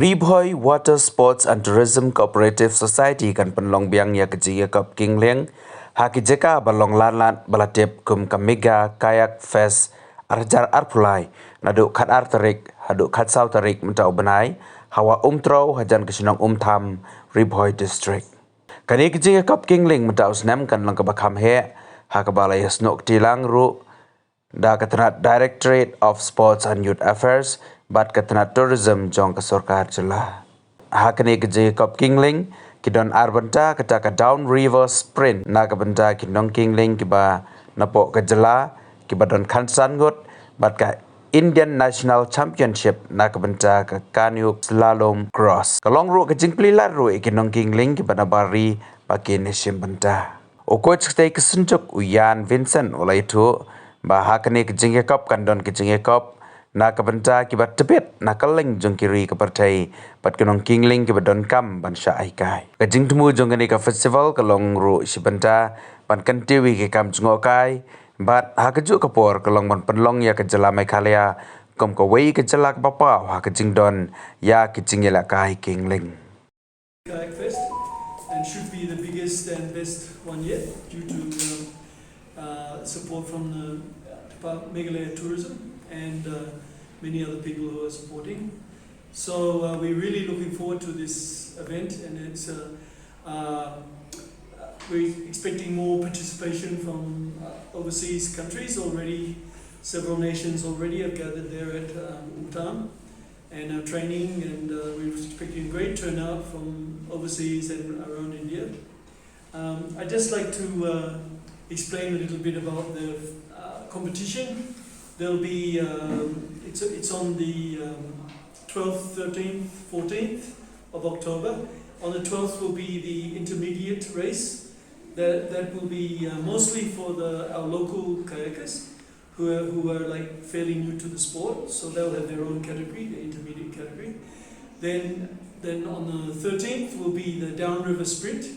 Riboy Water Sports and Tourism Cooperative Society kan Pynlong biang ya kejia kop kingleng hakijeka balong lanlat balatip kum Megha Kayak Fest arjar arpulai nadu khat artarik hadu khat sau tarik mentau benai hawa Umtrew hajan kesinong Umtham Riboy District kani kejia kop kingleng mentau senam kan lang kabakam he hakabalai snok tilang ru da katanat Directorate of Sports and Youth Affairs bat katanat tourism jong kesorkar jelah. Hakani keje kop kingling kidon arbenta kataka down river sprint na kabenta kidong kingling kiba napok kejela kiba don kansan gut bat ka Indian National Championship na kabenta ka kanu slalom cross. Kalong ru kejing pelilar ru kidong kingling kiba nabari pakin benta. O coach stay kesunjuk Uyan Vincent oleh itu bah hakani kejing kop kandon kejing kop na kabenta kibat tebet na kaleng jong kiri kepertai pat kenong kingling kibat don kam ban sya aikai kajing temu jong kani ka festival kalong ru sibenta ban kantiwi ke kam jungokai bat hakaju kapor kalong ban Pynlong ya kejela Meghalaya kom ka wei kejela bapa ha kajing don ya kajing yela kai kingling Kayak Fest and should be the biggest and best one yet due to support from the Meghalaya tourism and many other people who are supporting. So we're really looking forward to this event, and it's we're expecting more participation from overseas countries already. Several nations already have gathered there at Umtrew and are training, and we're expecting a great turnout from overseas and around India. I'd just like to explain a little bit about the competition. There'll be, it's on the 12th, 13th, 14th of October. On the 12th will be the intermediate race. That will be mostly for our local kayakers who are like fairly new to the sport. So they'll have their own category, the intermediate category. Then on the 13th will be the downriver sprint,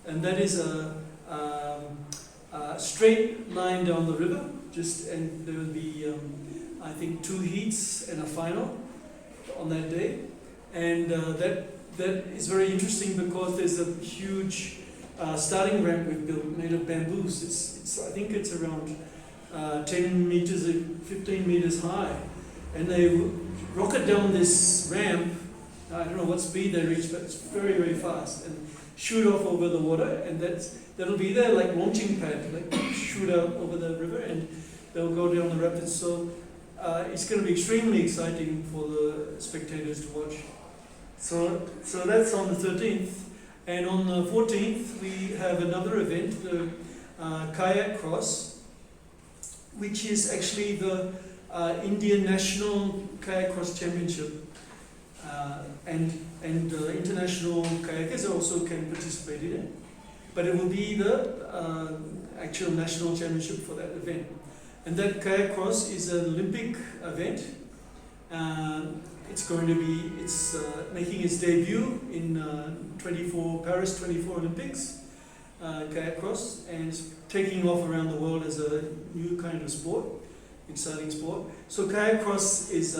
and that is a straight line down the river. And there will be, I think, 2 heats and a final on that day, and that is very interesting because there's a huge starting ramp we've built made of bamboos. I think it's around 10 meters, 15 meters high, and they rocket down this ramp. I don't know what speed they reach, but it's very, very fast, and shoot off over the water, and that'll be their like launching pad, like shoot out over the river, and they'll go down the rapids. So it's going to be extremely exciting for the spectators to watch. So that's on the 13th, and on the 14th we have another event, the Kayak Cross, which is actually the Indian National Kayak Cross Championship, and international kayakers also can participate in it. But it will be the actual national championship for that event. And that Kayak Cross is an Olympic event. It's making its debut in Paris 24 Olympics, Kayak Cross, and it's taking off around the world as a new kind of sport, exciting sport. So Kayak Cross is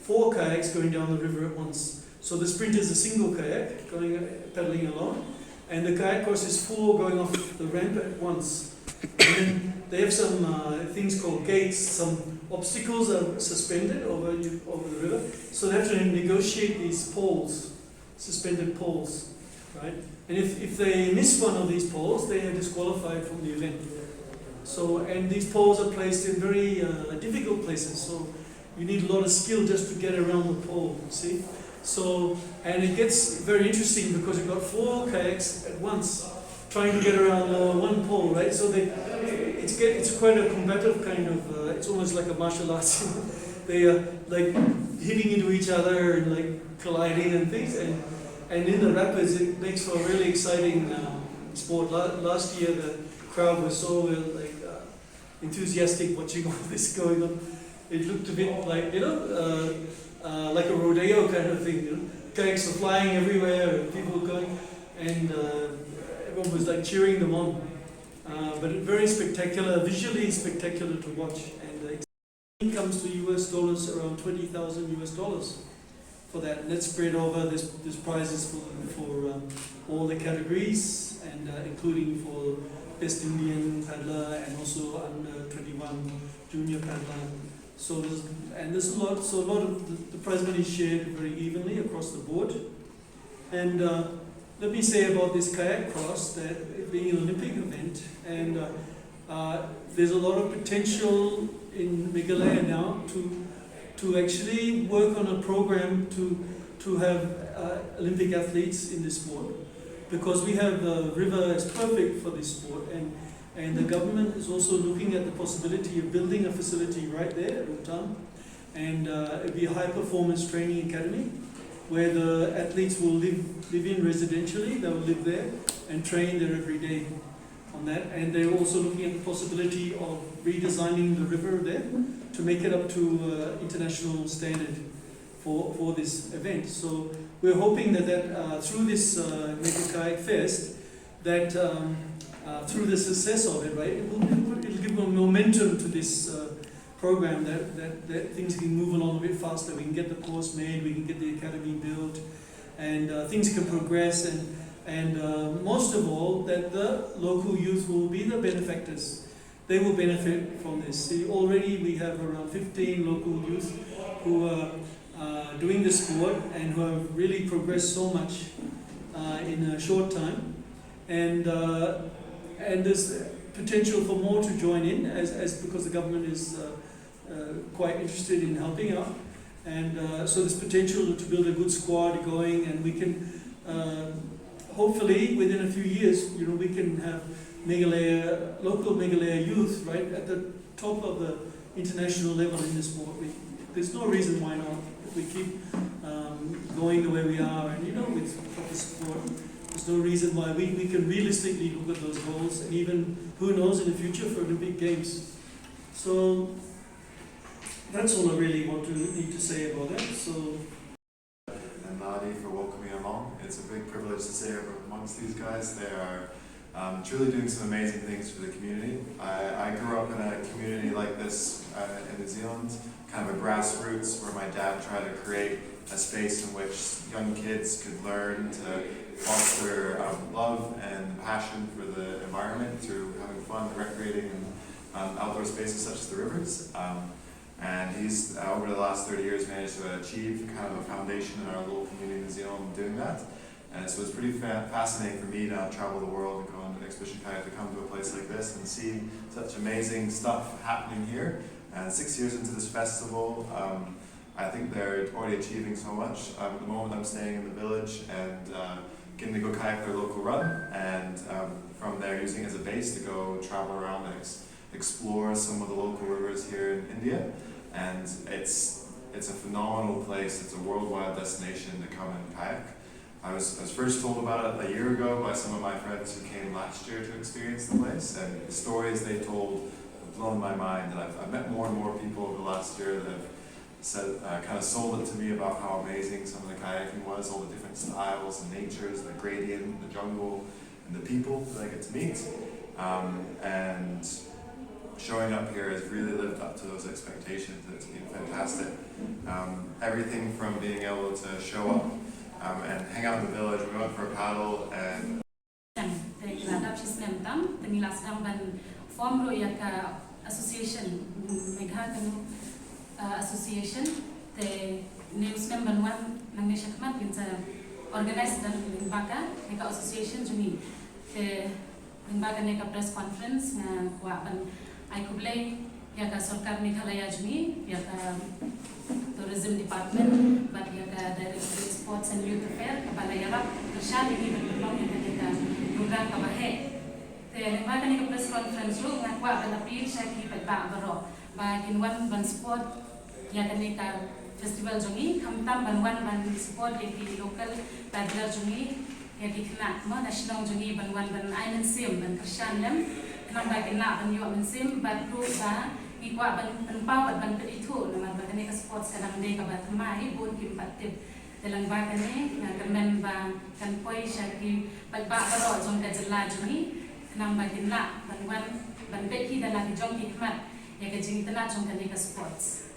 4 kayaks going down the river at once. So the sprint is a single kayak paddling along, and the Kayak Cross is 4 going off the ramp at once. And then they have some things called gates, some obstacles are suspended over the river. So they have to negotiate these poles, suspended poles, right? And if they miss one of these poles, they are disqualified from the event. So, and these poles are placed in very difficult places. So you need a lot of skill just to get around the pole, see? So, and it gets very interesting because you've got 4 kayaks at once trying to get around one pole, right? So it's quite a combative kind of, it's almost like a martial arts. They are like hitting into each other and like colliding and things. And in the rapids, it makes for a really exciting sport. Last year, the crowd was so enthusiastic watching all this going on. It looked a bit like, like a rodeo kind of thing. Kayaks are flying everywhere, and people going, and everyone was like cheering them on. But very spectacular, visually spectacular to watch. And it comes to US dollars around $20,000. for that. And that's spread over. There's prizes for all the categories, and including for Best Indian paddler and also under 21 junior paddler. So there's a lot. So a lot of the prize money is shared very evenly across the board. And let me say about this kayak cross that it being an Olympic event, and there's a lot of potential in Meghalaya now to actually work on a program to have Olympic athletes in this sport, because we have the river is perfect for this sport, and the government is also looking at the possibility of building a facility right there at Umtrew, and it'll be a high performance training academy where the athletes will live in residentially. They will live there and train there every day on that. And they're also looking at the possibility of redesigning the river there to make it up to international standard for this event. So we're hoping that through this Megha Kayak Fest, that through the success of it, right, it'll give a momentum to this program that things can move along a bit faster. We can get the course made, we can get the academy built, and things can progress, and most of all, that the local youth will be the benefactors. They will benefit from this. See, already we have around 15 local youth who are doing the sport and who have really progressed so much in a short time, and there's potential for more to join in as because the government is quite interested in helping out, and so there's potential to build a good squad going, and we can hopefully within a few years, we can have local Meghalaya youth right at the top of the international level in this sport. There's no reason why not. If we keep going the way we are, and with proper support, there's no reason why we can realistically look at those goals, and even who knows in the future for Olympic Games. So that's all I really need to say about that. So. And Nadi for welcoming along. It's a big privilege to say amongst these guys. They are truly doing some amazing things for the community. I grew up in a community like this in New Zealand, kind of a grassroots, where my dad tried to create a space in which young kids could learn to foster love and passion for the environment through having fun, recreating in outdoor spaces such as the rivers. And he's, over the last 30 years, managed to achieve kind of a foundation in our local community in New Zealand doing that. And so it's pretty fascinating for me to travel the world and go on an expedition kayak, to come to a place like this and see such amazing stuff happening here. And 6 years into this festival, I think they're already achieving so much. At the moment I'm staying in the village and getting to go kayak their local run, and from there using it as a base to go travel around and explore some of the local rivers here in India. And it's a phenomenal place. It's a worldwide destination to come and kayak. I was first told about it a year ago by some of my friends who came last year to experience the place, and the stories they told have blown my mind. And I've met more and more people over the last year that have said, kind of sold it to me about how amazing some of the kayaking was, all the different styles and natures, the gradient, the jungle, and the people that I get to meet. And showing up here has really lived up to those expectations. It's been fantastic. Everything from being able to show up and hang out in the village. We went for a paddle and association Megha association the news member one nang shakmat binsa organized dan limbaga Megha association juni the limbaga neka press conference na kwa ban ai kublai ya ka sarkar Meghalaya juni ya ka tourism department but ya ka directorate sports and youth affair kepala yarap kerja ini berpeluang yang ada program kabahe the limbaga neka press conference lu ngakwa ban appeal saya ki ba baro ba kinwan ban sport ya ka neka festival jungi kamtam banwan ban sport di local paddler jungi ya ki kena ma national jungi banwan ban island sim ban kerja lem kenang ba kena ban yo ban sim ban tu ba ikwa ban pau ban itu nama ba neka sports kadang de ka ba thamai bun kim patip dalang ba kane na kamen ba kan poi shaki ba baro jong ka jela jungi kenang ba kena banwan ban beki dalang jong ki kmat ya ka jing tana jong ka neka sports